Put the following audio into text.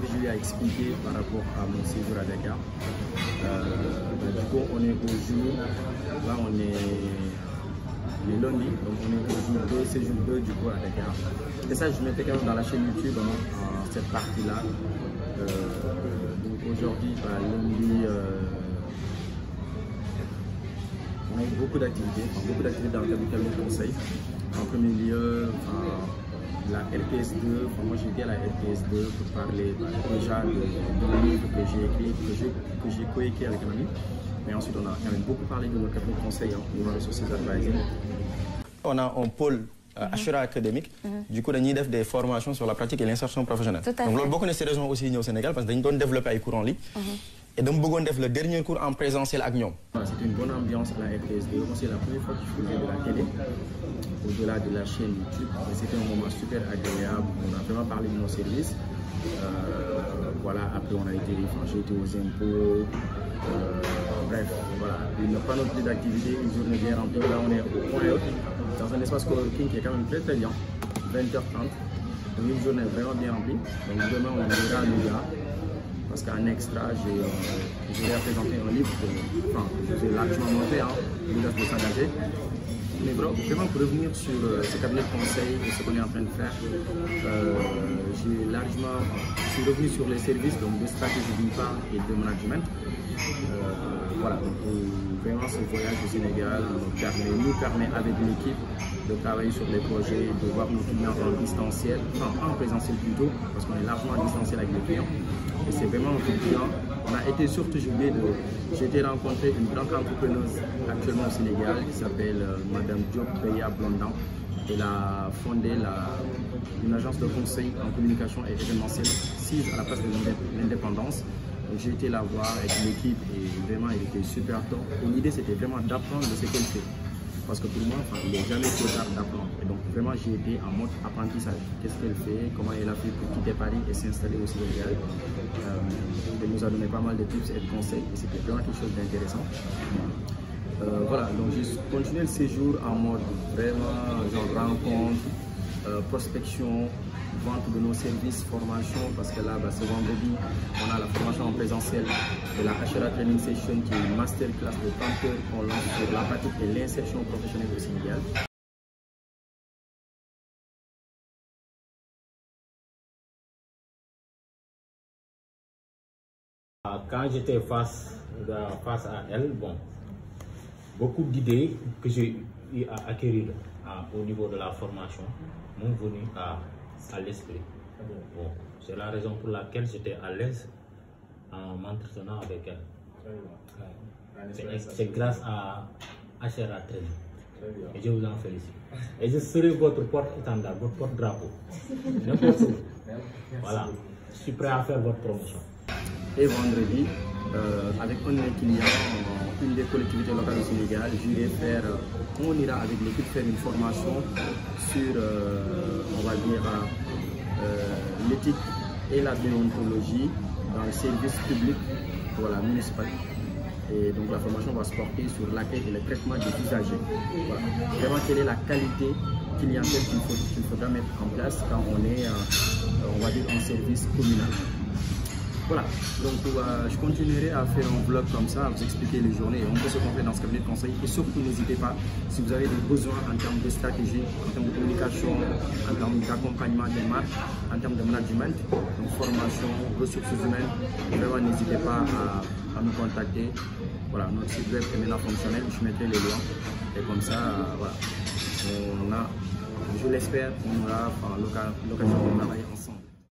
que je lui ai expliqué par rapport à mon séjour à Dakar. Du coup, on est au jour, là on est le lundi, donc on est au jour 2, séjour 2 du coup à Dakar. Et ça, je mettais quand même dans la chaîne YouTube, cette partie-là. Donc aujourd'hui, lundi, on a eu beaucoup d'activités dans le cadre du cabinet de conseil. En premier lieu, la LPS2, moi j'étais à la LPS2 pour parler déjà de livre que j'ai écrit, que j'ai coécrit avec un ami. Mais ensuite, on a quand même beaucoup parlé de notre cabinet de conseil, Human Resources Advising. On a un pôle Ashura académique. Du coup, on a des formations sur la pratique et l'insertion professionnelle. Donc, beaucoup de ces raisons aussi au Sénégal parce que nous avons développé un cours en ligne. Et donc, nous avons développé le dernier cours en présentiel avec nous. C'était une bonne ambiance à la FPSD. C'est la première fois que je faisais de la télé, au-delà de la chaîne YouTube. C'était un moment super agréable. On a vraiment parlé de nos services. Voilà, après, j'ai été aux impôts. Bref, voilà, une panoplie d'activités, une journée bien remplie. Là, on est au point haut, dans un espace coworking qui est quand même très très bien, 20h30. Donc, une journée vraiment bien remplie. Donc, demain, on ira à Louga. Parce qu'en extra, j'ai présenté un livre que j'ai largement monté, L'audace de s'engager. Mais vraiment pour revenir sur ce cabinet de conseil et ce qu'on est en train de faire, je suis revenu sur les services donc de stratégie d'une part et de management. Voilà, donc vraiment ce voyage au Sénégal nous permet avec l'équipe de travailler sur les projets, de voir nos clients en distanciel, en présentiel plutôt, parce qu'on est largement en distanciel avec les clients. Et c'est vraiment un client. On a été surtout jubilé j'ai été rencontrer une grande entrepreneuse actuellement au Sénégal qui s'appelle Madame Diop Beya Blondan. Elle a fondé une agence de conseil en communication et événementiel assise à la place de l'indépendance. J'ai été la voir avec l'équipe et vraiment elle était super top. Et l'idée c'était vraiment d'apprendre de ce qu'elle fait. Parce que pour moi, il n'est jamais trop tard d'apprendre. Et donc vraiment j'ai été en mode apprentissage. Qu'est-ce qu'elle fait, comment elle a fait pour quitter Paris et s'installer au Sénégal. Elle nous a donné pas mal de tips et de conseils et c'était vraiment quelque chose d'intéressant. Voilà, donc j'ai continué le séjour en mode vraiment genre rencontre, prospection, vente de nos services, formation, parce que là, ce vendredi, on a la formation en présentiel de la Ashura Training Session qui est une masterclass de 30 heures qu'on lance sur la pratique et l'insertion professionnelle au Sénégal. Quand j'étais face à elle, beaucoup d'idées que j'ai eu à acquérir au niveau de la formation m'ont venu à l'esprit. C'est la raison pour laquelle j'étais à l'aise en m'entretenant avec elle. C'est grâce à Ashura Training. Et je vous en félicite. Et je serai votre porte-étendard, votre porte-drapeau. N'importe où. Voilà. Je suis prêt à faire votre promotion. Et vendredi, avec un de mes clients, une des collectivités locales du Sénégal, on ira avec l'équipe faire une formation sur, on va dire, l'éthique et la déontologie dans le service public municipal. Et donc la formation va se porter sur l'accueil et le traitement des usagers. Voilà. Vraiment, quelle est la qualité clientèle qu'il faudra mettre en place quand on est, on va dire, en service communal. Voilà, donc je continuerai à faire un vlog comme ça, à vous expliquer les journées, on peut se confronter dans ce cabinet de conseil et surtout n'hésitez pas, si vous avez des besoins en termes de stratégie, en termes de communication, en termes d'accompagnement des marques, en termes de management, donc formation, ressources humaines, vraiment n'hésitez pas à nous contacter. Voilà, notre site web est maintenant fonctionnel, je mettrai les liens et comme ça, voilà, je l'espère, on aura l'occasion de travailler ensemble.